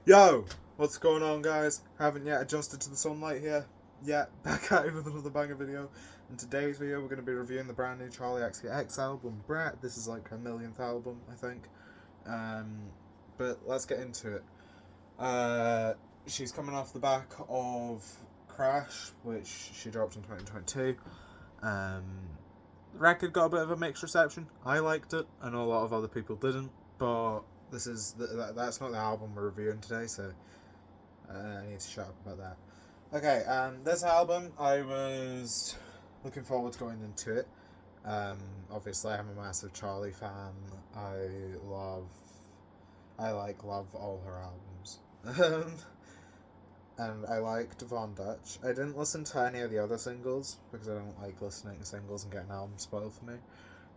Yo! What's going on, guys? Haven't yet adjusted to the sunlight here. Yeah, back at it with another banger video. In today's video, we're going to be reviewing the brand new Charlie XCX album, Brat. This is like her millionth album, I think. But let's get into it. She's coming off the back of Crash, which she dropped in 2022. The record got a bit of a mixed reception. I liked it. I know a lot of other people didn't, but that's not the album we're reviewing today, so I need to shut up about that. Okay, this album I was looking forward to going into it. Obviously, I'm a massive Charlie fan. I love, love all her albums. And I liked Von Dutch. I didn't listen to any of the other singles because I don't like listening to singles and getting albums spoiled for me.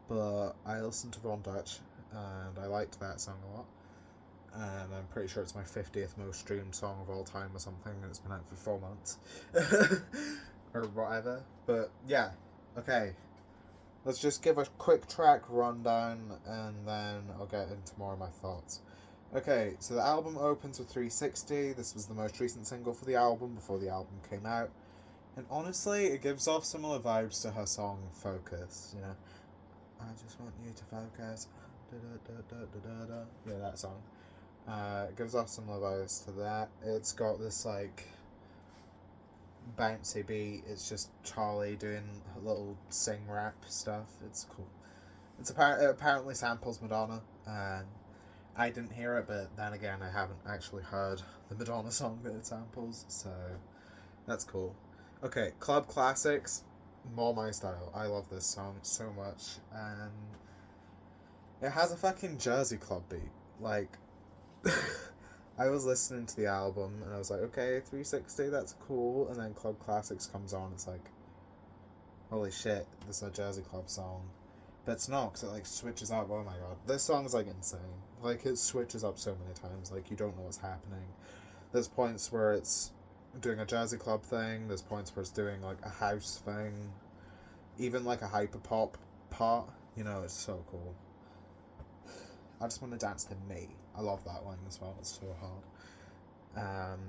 But I listened to Von Dutch and I liked that song a lot. And I'm pretty sure it's my 50th most streamed song of all time or something, and it's been out for 4 months. Or whatever. But yeah, okay. Let's just give a quick track rundown and then I'll get into more of my thoughts. Okay, so the album opens with 360. This was the most recent single for the album before the album came out. And honestly, it gives off similar vibes to her song Focus, you know. I just want you to focus. Yeah, that song. It gives off similar vibes to that. It's got this like bouncy beat. It's just Charlie doing little sing rap stuff. It's cool. It apparently samples Madonna. I didn't hear it, but then again, I haven't actually heard the Madonna song that it samples, so that's cool. Okay, club classics, more my style. I love this song so much, and it has a fucking Jersey club beat. Like, I was listening to the album and I was like, okay, 360, that's cool. And then Club Classics comes on. It's like, holy shit, this is a Jersey Club song. But it's not, because it like switches up. Oh my god, this song is like insane. Like, it switches up so many times. Like, you don't know what's happening. There's points where it's doing a Jersey Club thing. There's points where it's doing like a house thing. Even like a hyperpop part. You know, it's so cool. I just want to dance to me. I love that line as well. It's so hard.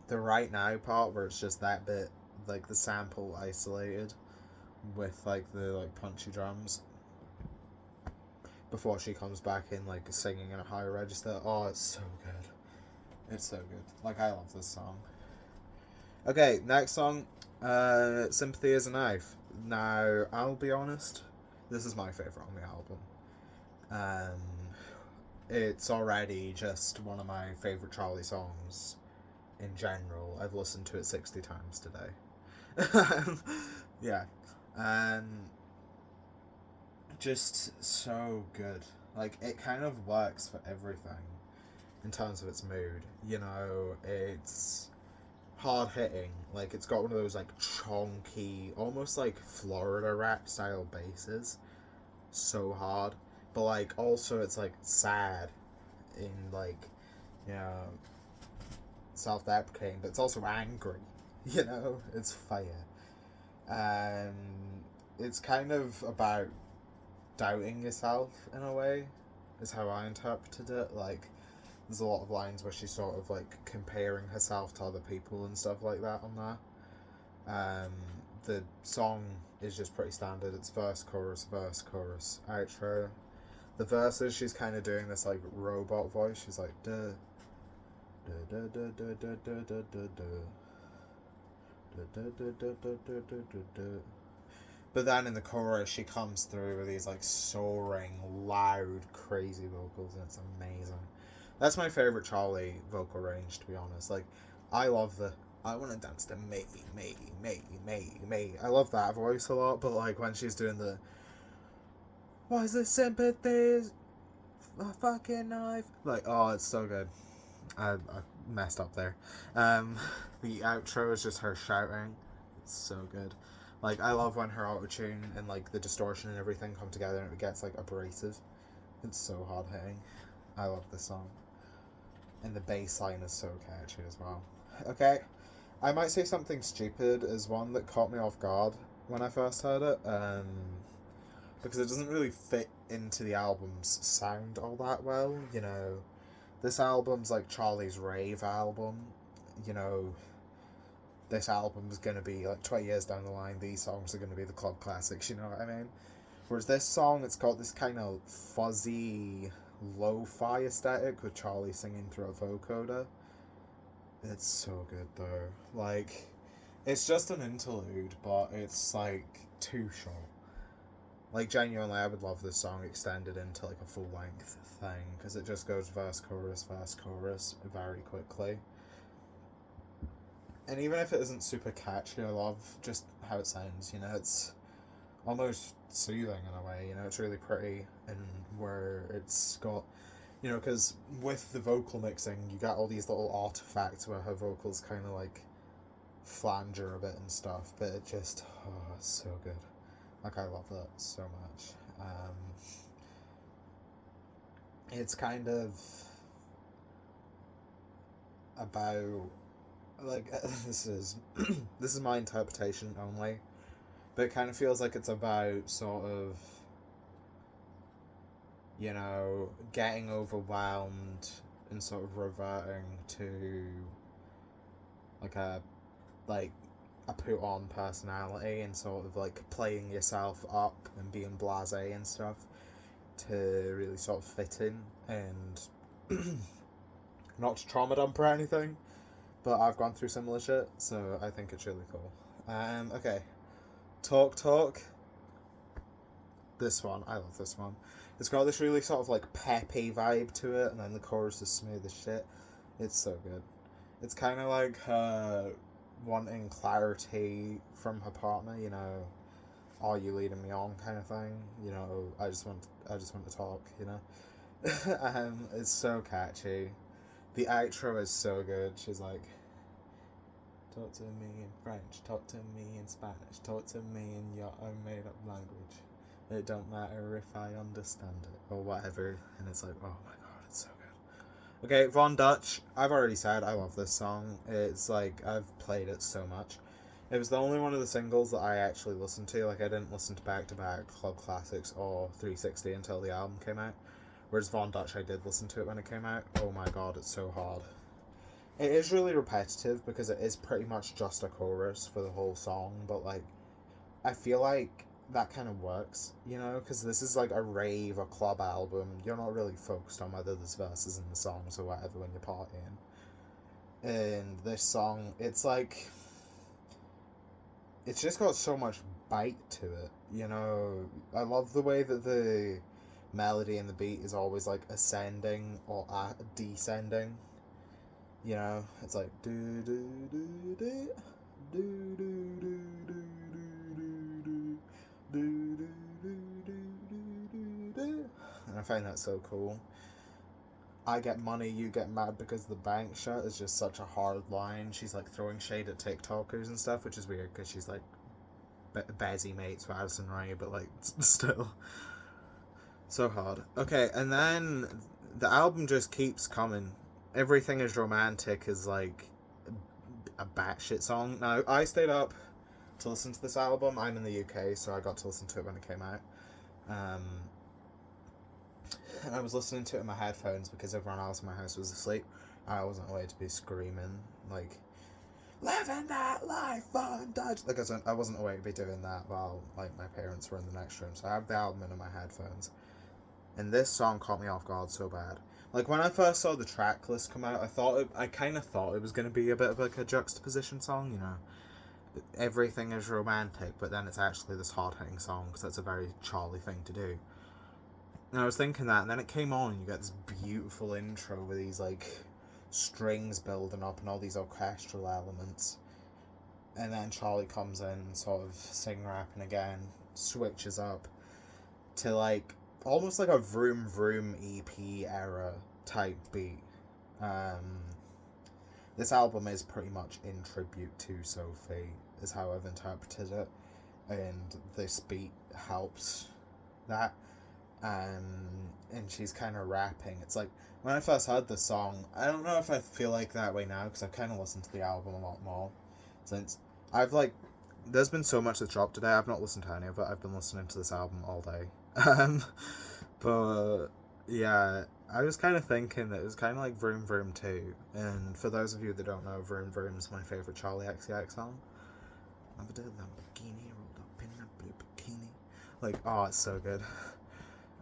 The right now part where it's just that bit, like the sample isolated, with like the like punchy drums. Before she comes back in like singing in a higher register. Oh, it's so good. It's so good. Like, I love this song. Okay, next song. Sympathy is a Knife. Now, I'll be honest. This is my favourite on the album. It's already just one of my favourite Charlie songs in general. I've listened to it 60 times today. Yeah. Just so good. Like, it kind of works for everything in terms of its mood. You know, it's hard hitting. Like, it's got one of those, like, chonky, almost like Florida rap style basses. So hard. But like also it's like sad in like, you know, self-deprecating, but it's also angry. You know, it's fire. And it's kind of about doubting yourself in a way, is how I interpreted it. Like, there's a lot of lines where she's sort of like comparing herself to other people and stuff like that on there. The song is just pretty standard. It's verse, chorus, outro. The verses, she's kind of doing this like robot voice. She's like duh, duh, duh, duh, duh, duh, duh, duh, duh, duh. But then in the chorus, she comes through with these like soaring, loud, crazy vocals, and it's amazing. That's my favorite Charlie vocal range, to be honest. Like, I love the I want to dance to me, me, me, me, me. I love that voice a lot, but like when she's doing the "Why is this sympathy? A fucking knife." Like, oh, it's so good. I messed up there. The outro is just her shouting. It's so good. Like, I love when her autotune and like the distortion and everything come together and it gets like abrasive. It's so hard hitting. I love this song. And the bass line is so catchy as well. Okay, I might say something stupid as one that caught me off guard when I first heard it. Because it doesn't really fit into the album's sound all that well. You know, this album's like Charlie's rave album. You know, this album's gonna be like 20 years down the line, these songs are gonna be the club classics, you know what I mean? Whereas this song, it's got this kind of fuzzy lo-fi aesthetic with Charlie singing through a vocoder. It's so good though. Like, it's just an interlude, but it's like too short. Like, genuinely, I would love this song extended into like a full length thing, because it just goes verse, chorus very quickly. And even if it isn't super catchy, I love just how it sounds, you know, it's almost soothing in a way, you know, it's really pretty, and where it's got, you know, because with the vocal mixing, you got all these little artifacts where her vocals kind of like flanger a bit and stuff, but it just, oh, it's so good. Like, I love that so much. It's kind of about, like, this is my interpretation only, but it kind of feels like it's about sort of, you know, getting overwhelmed and sort of reverting to like a put on personality and sort of like playing yourself up and being blasé and stuff to really sort of fit in, and not to trauma dump or anything, but I've gone through similar shit, so I think it's really cool. Okay. Talk. This one, I love this one. It's got this really sort of like peppy vibe to it, and then the chorus is smooth as shit. It's so good. It's kind of like her wanting clarity from her partner, you know, are you leading me on kind of thing, you know, I just want to talk, you know. It's so catchy. The outro is so good. She's like, talk to me in French, talk to me in Spanish, talk to me in your own made up language. It don't matter if I understand it or whatever. And it's like, oh my god, it's so good. Okay, Von Dutch. I've already said I love this song. It's like, I've played it so much. It was the only one of the singles that I actually listened to. Like, I didn't listen to back-to-back club classics or 360 until the album came out. Whereas Von Dutch, I did listen to it when it came out. Oh my god, it's so hard. It is really repetitive because it is pretty much just a chorus for the whole song, but like, I feel like that kind of works, you know, because this is like a rave, a club album. You're not really focused on whether there's verses in the songs or whatever when you're partying. And this song, it's like, it's just got so much bite to it, you know. I love the way that the melody and the beat is always like ascending or descending. You know, it's like do do do do do do do do do do do, and I find that so cool. I get money, you get mad because the bank shut is just such a hard line. She's like throwing shade at TikTokers and stuff, which is weird because she's like busy mates with Addison Rae, but like still so hard. Okay, and then the album just keeps coming. Everything Is Romantic is like a batshit song. Now, I stayed up to listen to this album. I'm in the UK, so I got to listen to it when it came out. And I was listening to it in my headphones because everyone else in my house was asleep. I wasn't awake to be screaming, like, living that life on Dutch. Like, I wasn't awake to be doing that while, like, my parents were in the next room. So I had the album in my headphones. And this song caught me off guard so bad. Like, when I first saw the track list come out, I kind of thought it was going to be a bit of like a juxtaposition song, you know. Everything is romantic, but then it's actually this hard-hitting song, because that's a very Charlie thing to do. And I was thinking that, and then it came on, and you get this beautiful intro with these, like, strings building up and all these orchestral elements. And then Charlie comes in, sort of sing-rapping again, switches up to, like, almost like a Vroom Vroom EP era type beat. This album is pretty much in tribute to Sophie, is how I've interpreted it, and this beat helps that. And she's kind of rapping. It's like, when I first heard this song, I don't know if I feel like that way now, because I've kind of listened to the album a lot more, since I've like, there's been so much that's dropped today, I've not listened to any of it, I've been listening to this album all day. But yeah, I was kind of thinking that it was kind of like Vroom Vroom 2. And for those of you that don't know, Vroom Vroom's my favourite Charli XCX song. Never did Lamborghini, rolled up in a blue bikini. Like, oh, it's so good.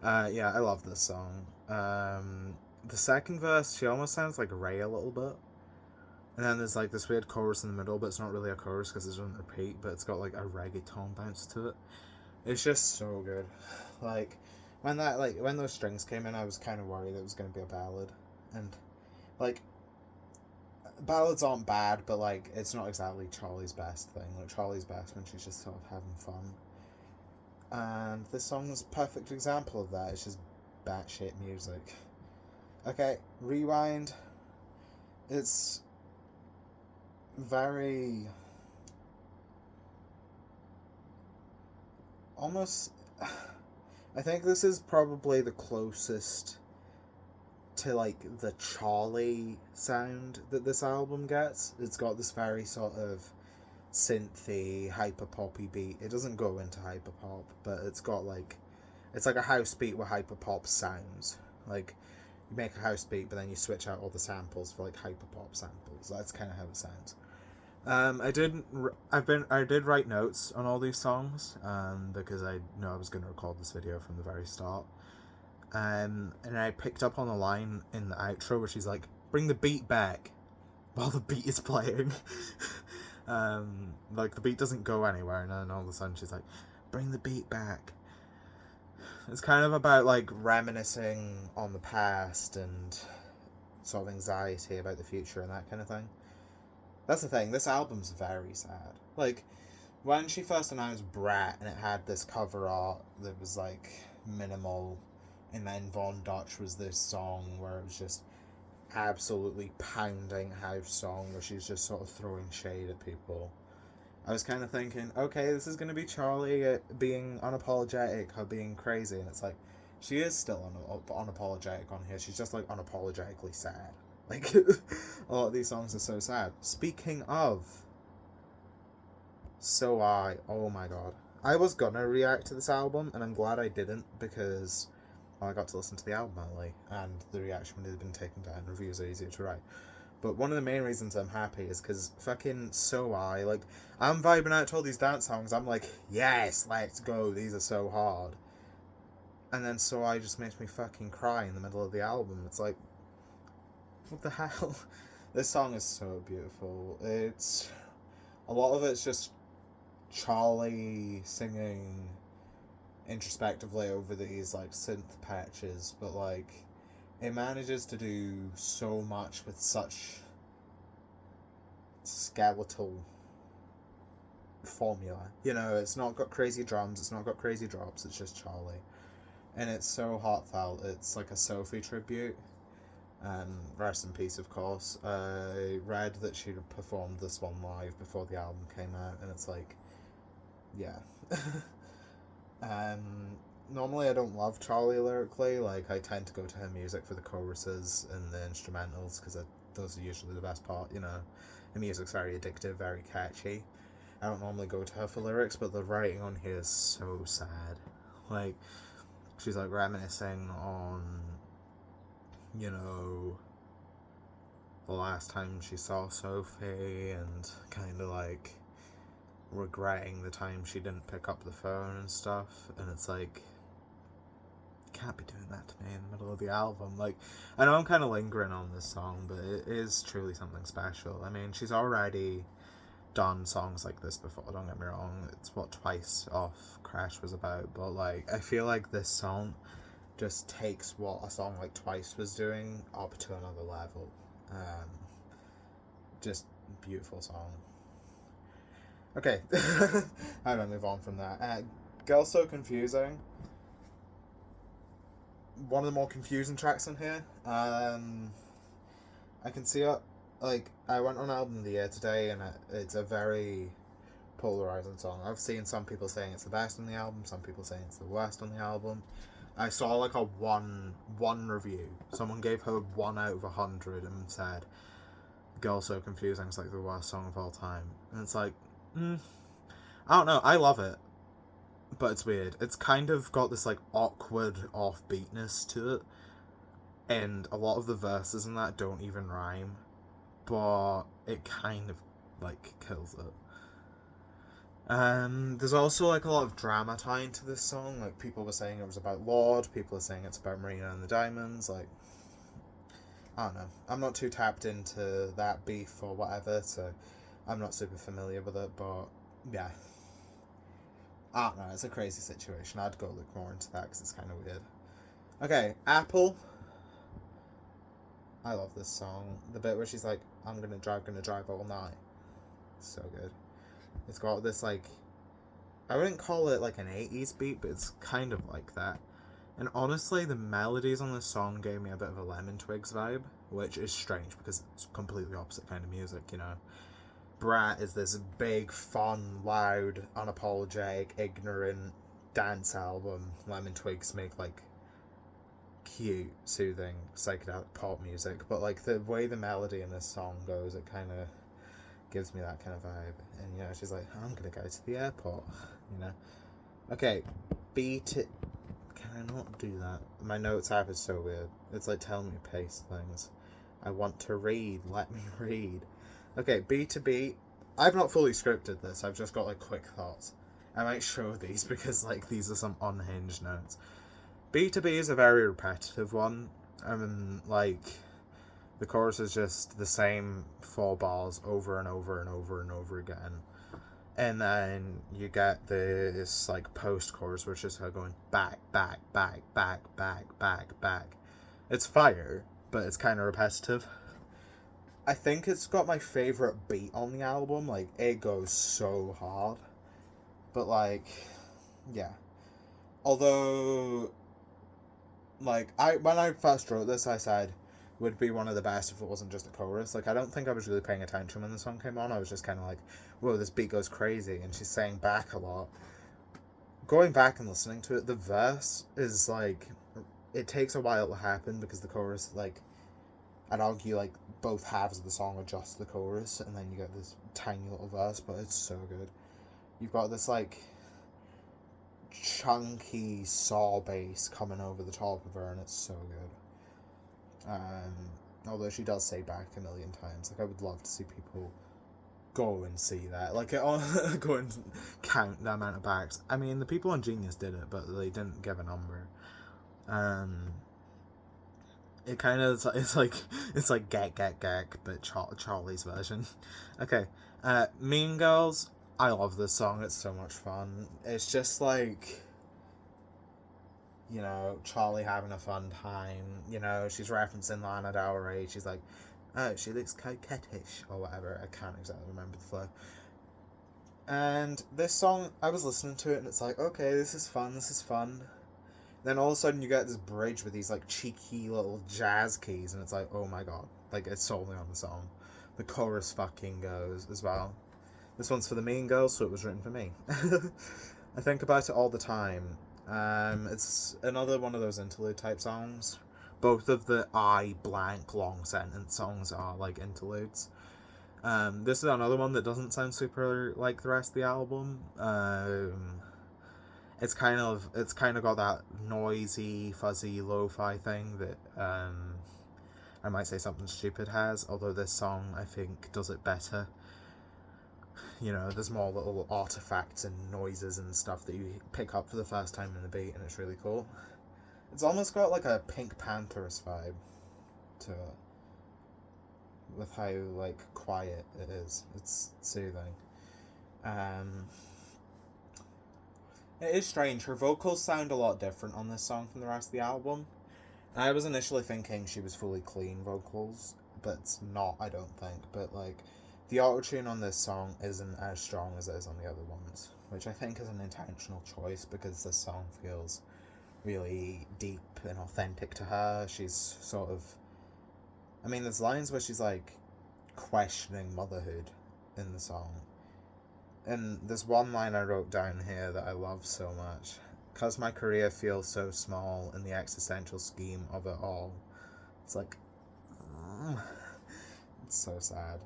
Yeah, I love this song. The second verse, she almost sounds like Ray a little bit. And then there's like this weird chorus in the middle, but it's not really a chorus because it doesn't repeat, but it's got like a reggaeton bounce to it. It's just so good. Like, when those strings came in, I was kind of worried it was going to be a ballad. And, like, ballads aren't bad, but like, it's not exactly Charli's best thing. Like, Charli's best when she's just sort of having fun. And this song is a perfect example of that. It's just batshit music. Okay, rewind. It's very almost, I think this is probably the closest to like the Charli sound that this album gets. It's got this very sort of synthy, hyper poppy beat. It doesn't go into hyper pop, but it's got like, it's like a house beat with hyper pop sounds. Like, you make a house beat, but then you switch out all the samples for like hyper pop samples. That's kind of how it sounds. I did write notes on all these songs, because I know I was going to record this video from the very start. And I picked up on a line in the outro where she's like, "Bring the beat back," while the beat is playing. Like, the beat doesn't go anywhere, and then all of a sudden she's like, "Bring the beat back." It's kind of about like reminiscing on the past and sort of anxiety about the future and that kind of thing. That's the thing, this album's very sad. Like, when she first announced Brat and it had this cover art that was like minimal, and then Von Dutch was this song where it was just absolutely pounding house song where she's just sort of throwing shade at people. I was kind of thinking, okay, this is going to be Charli being unapologetic, her being crazy, and it's like, she is still unapologetic on here, she's just like unapologetically sad. Like, a lot of these songs are so sad. Speaking of, oh my god. I was gonna react to this album, and I'm glad I didn't, because I got to listen to the album early, and the reaction would have been taken down, reviews are easier to write. But one of the main reasons I'm happy is because fucking like, I'm vibing out to all these dance songs, I'm like, yes, let's go, these are so hard. And then just makes me fucking cry in the middle of the album. It's like, what the hell? This song is so beautiful. A lot of it's just Charli singing introspectively over these like synth patches, but like, it manages to do so much with such skeletal formula. You know, it's not got crazy drums, it's not got crazy drops, it's just Charli. And it's so heartfelt. It's like a Sophie tribute. Rest in peace, of course. I read that she performed this one live before the album came out, and it's like, yeah. Normally I don't love Charli lyrically. Like, I tend to go to her music for the choruses and the instrumentals, because those are usually the best part, you know. Her music's very addictive, very catchy. I don't normally go to her for lyrics, but the writing on here is so sad. Like, she's like reminiscing on, you know, the last time she saw Sophie, and kind of like regretting the time she didn't pick up the phone and stuff. And it's like, you can't be doing that to me in the middle of the album. Like, I know I'm kind of lingering on this song, but it is truly something special. I mean, she's already done songs like this before, don't get me wrong. It's what Twice off Crash was about, but like, I feel like this song just takes what a song like Twice was doing up to another level. Just beautiful song. Okay, how do I move on from that? Girl So Confusing. One of the more confusing tracks on here. I can see it. Like, I went on Album of the Year today, and it's a very polarizing song. I've seen some people saying it's the best on the album, some people saying it's the worst on the album. I saw like a one review. Someone gave her 1 out of 100 and said, "Girl So Confusing is like the worst song of all time." And it's like, I don't know. I love it, but it's weird. It's kind of got this like awkward offbeatness to it. and a lot of the verses in that don't even rhyme, but it kind of like kills it. There's also like a lot of drama tying to this song. Like people were saying it was about Lorde, people are saying it's about Marina and the Diamonds. Like, I don't know. I'm not too tapped into that beef or whatever, so I'm not super familiar with it. But yeah, I don't know. It's a crazy situation. I'd go look more into that because it's kind of weird. Okay, Apple. I love this song. The bit where she's like, "I'm gonna drive all night." So good. It's got this like, I wouldn't call it like an 80s beat, but it's kind of like that. And honestly, the melodies on this song gave me a bit of a Lemon Twigs vibe, which is strange because it's completely opposite kind of music, you know. Brat is this big, fun, loud, unapologetic, ignorant dance album. Lemon Twigs make like cute, soothing, psychedelic pop music, but like the way the melody in this song goes, it kind of gives me that kind of vibe. And you know, she's like, "I'm gonna go to the airport," you know. Okay, beat it. Can I not do that? My notes app is so weird. It's like telling me to paste things. I want to read. Let me read. Okay, B to B. I've not fully scripted this. I've just got like quick thoughts. I might show these because like these are some unhinged notes. B to B is a very repetitive one. I mean, like the chorus is just the same 4 bars over and over and over and over again. And then you get this like post chorus, which is her going back, back, back, back, back, back, back. It's fire, but it's kind of repetitive. I think it's got my favorite beat on the album. Like it goes so hard, but like, yeah. Although, like when I first wrote this, I said would be one of the best if it wasn't just a chorus. Like I don't think I was really paying attention when the song came on. I was just kind of like, whoa, this beat goes crazy, and she's saying back a lot. Going back and listening to it, the verse is like, it takes a while to happen because the chorus, like, I'd argue like both halves of the song are just the chorus, and then you get this tiny little verse, but it's so good. You've got this like chunky saw bass coming over the top of her, and it's so good. Although she does say back a million times. Like I would love to see people go and see that. Like go and count the amount of backs. I mean, the people on Genius did it, but they didn't give a number. It kind of it's like Gek Gek Gek, but Charlie's version. Okay, Mean Girls. I love this song. It's so much fun. It's just like, you know, Charlie having a fun time. You know, she's referencing Lana Del Rey. She's like, "Oh, she looks coquettish," or whatever. I can't exactly remember the flow. And this song, I was listening to it, and it's like, okay, this is fun. This is fun. Then all of a sudden, you get this bridge with these like cheeky little jazz keys, and it's like, oh my god, like it's solely on the song. The chorus fucking goes as well. This one's for the Mean Girls, so it was written for me. I think about it all the time. It's another one of those interlude type songs. Both of the I blank long sentence songs are like interludes. This is another one that doesn't sound super like the rest of the album. It's kind of got that noisy, fuzzy, lo-fi thing that I might say something stupid has. Although this song I think does it better. You know, there's more little artifacts and noises and stuff that you pick up for the first time in the beat, and it's really cool. It's almost got like a Pink Pantheress vibe to it, with how like quiet it is. It's soothing. It is strange. Her vocals sound a lot different on this song from the rest of the album. I was initially thinking she was fully clean vocals, but it's not, I don't think. But like, the auto-tune on this song isn't as strong as it is on the other ones, which I think is an intentional choice because this song feels really deep and authentic to her. She's sort of, I mean, there's lines where she's like questioning motherhood in the song. And there's one line I wrote down here that I love so much. "'Cause my career feels so small in the existential scheme of it all." It's like, it's so sad.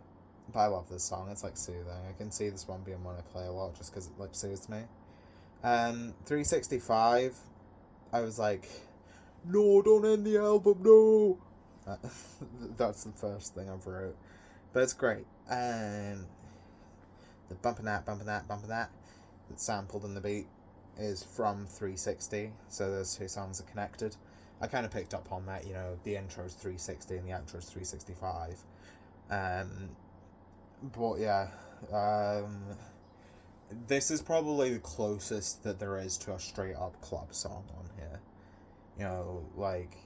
But I love this song. It's like soothing. I can see this one being one I play a lot just because it like soothes me. 365, I was like, no, don't end the album, no. That's the first thing I've wrote. But it's great. The bumping that, that's sampled in the beat is from 360, so those two songs are connected. I kind of picked up on that, you know, the intro's 360 and the outro's 365. But yeah, this is probably the closest that there is to a straight up club song on here. You know, like,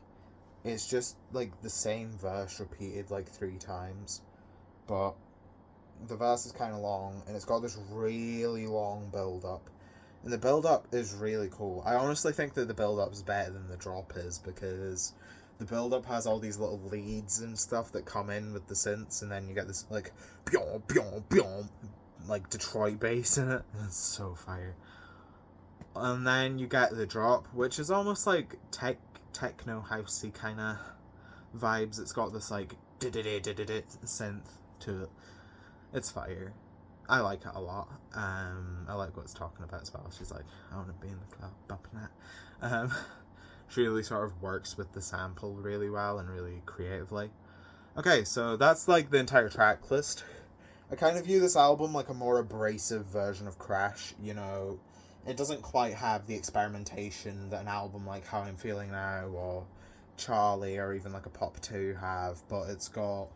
it's just like the same verse repeated like 3 times, but the verse is kind of long and it's got this really long build up. And the build up is really cool. I honestly think that the build up is better than the drop is, because the build up has all these little leads and stuff that come in with the synths, and then you get this like pyong, pyong, pyong, like Detroit bass in it. It's so fire. And then you get the drop, which is almost like techno housey kind of vibes. It's got this like synth to it. It's fire. I like it a lot. I like what it's talking about as well. She's like, I want to be in the club, bumping that. She really sort of works with the sample really well and really creatively. Okay, so that's like the entire track list. I kind of view this album like a more abrasive version of Crash. You know, it doesn't quite have the experimentation that an album like How I'm Feeling Now or Charlie or even like a Pop 2 have, but it's got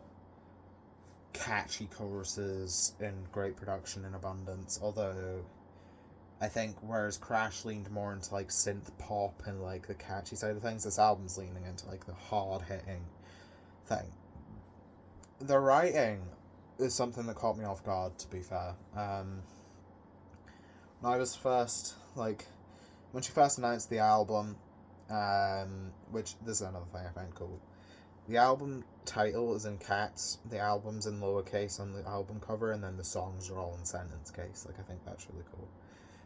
catchy choruses and great production in abundance. Although I think whereas Crash leaned more into like synth pop and like the catchy side of things, this album's leaning into like the hard hitting thing. The writing is something that caught me off guard, to be fair. When I was first, like, when she first announced the album, which this is another thing I find cool. The album title is in caps, the album's in lowercase on the album cover, and then the songs are all in sentence case. Like, I think that's really cool.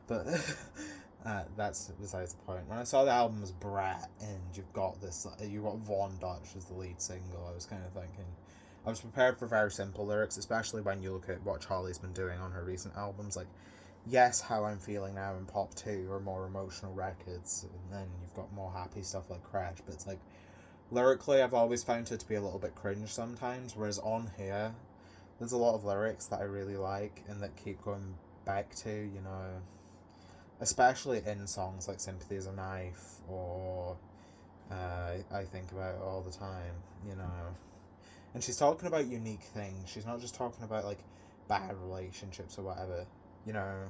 But that's besides the point. When I saw the album as Brat, and you've got Von Dutch as the lead single, I was kind of thinking, I was prepared for very simple lyrics, especially when you look at what Charlie's been doing on her recent albums. Like, yes, How I'm Feeling Now and Pop 2 are more emotional records, and then you've got more happy stuff like Crash, but it's like, lyrically, I've always found it to be a little bit cringe sometimes, whereas on here, there's a lot of lyrics that I really like and that keep going back to, you know, especially in songs like Sympathy is a Knife or I Think About It All the Time, you know. And she's talking about unique things. She's not just talking about, like, bad relationships or whatever, you know.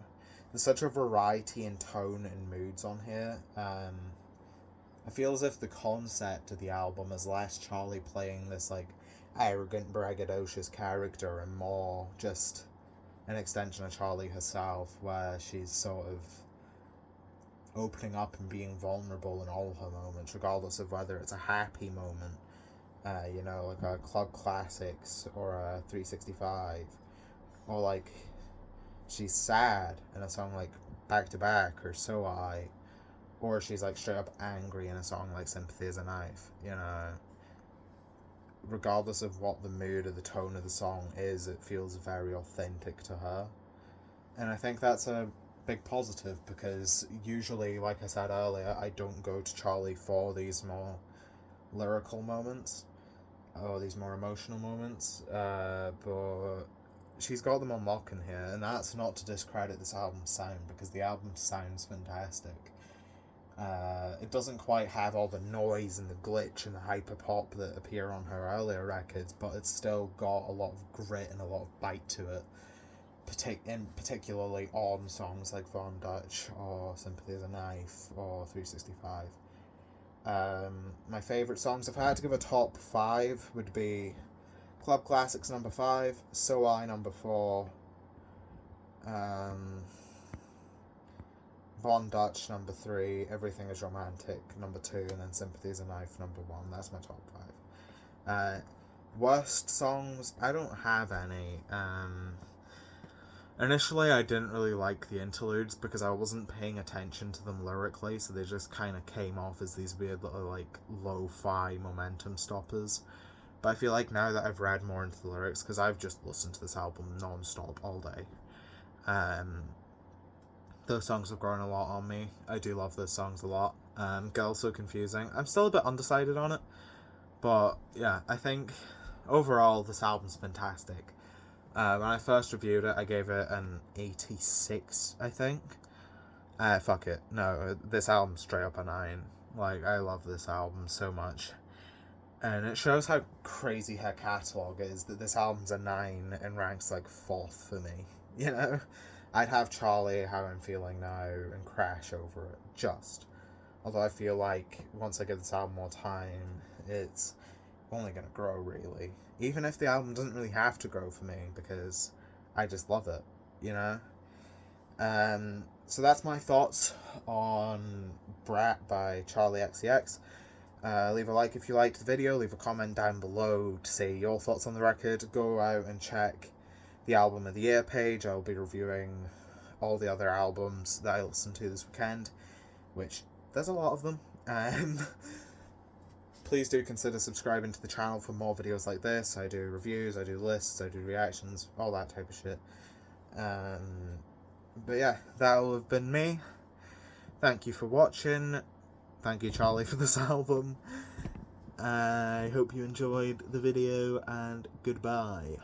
There's such a variety in tone and moods on here. I feel as if the concept of the album is less Charlie playing this, like, arrogant, braggadocious character and more just an extension of Charlie herself, where she's sort of opening up and being vulnerable in all her moments, regardless of whether it's a happy moment, you know, like a Club Classics or a 365, or like she's sad in a song like Back to Back or So I, or she's like straight up angry in a song like Sympathy is a Knife, you know. Regardless of what the mood or the tone of the song is, it feels very authentic to her. And I think that's a big positive, because usually, like I said earlier, I don't go to Charlie for these more lyrical moments or these more emotional moments, but she's got them on lock in here, and that's not to discredit this album's sound, because the album sounds fantastic. It doesn't quite have all the noise and the glitch and the hyper-pop that appear on her earlier records, but it's still got a lot of grit and a lot of bite to it, particularly on songs like Von Dutch or Sympathy is a Knife or 365. My favourite songs, if I had to give a top 5, would be Club Classics number 5, So I number 4, Von Dutch number 3, Everything is Romantic number 2, and then Sympathy is a Knife number 1. That's my top 5. Worst songs, I don't have any. Initially, I didn't really like the interludes because I wasn't paying attention to them lyrically, so they just kind of came off as these weird little, like, lo-fi momentum stoppers. But I feel like now that I've read more into the lyrics, because I've just listened to this album non-stop all day, those songs have grown a lot on me. I do love those songs a lot. Girl So Confusing. I'm still a bit undecided on it, but yeah, I think overall this album's fantastic. When I first reviewed it, I gave it an 86, I think. Fuck it. No, this album's straight up a 9. Like, I love this album so much. And it shows how crazy her catalogue is, that this album's a 9 and ranks like 4th for me. You know? I'd have Charlie, How I'm Feeling Now, and Crash over it, just. Although I feel like once I give this album more time, it's only going to grow, really. Even if the album doesn't really have to grow for me, because I just love it, you know? So that's my thoughts on Brat by Charli XCX. Leave a like if you liked the video, leave a comment down below to say your thoughts on the record. Go out and check the Album of the Year page. I'll be reviewing all the other albums that I listened to this weekend, which there's a lot of them. Please do consider subscribing to the channel for more videos like this. I do reviews, I do lists, I do reactions, all that type of shit. But yeah, that'll have been me. Thank you for watching. Thank you, Charli, for this album. I hope you enjoyed the video, and goodbye.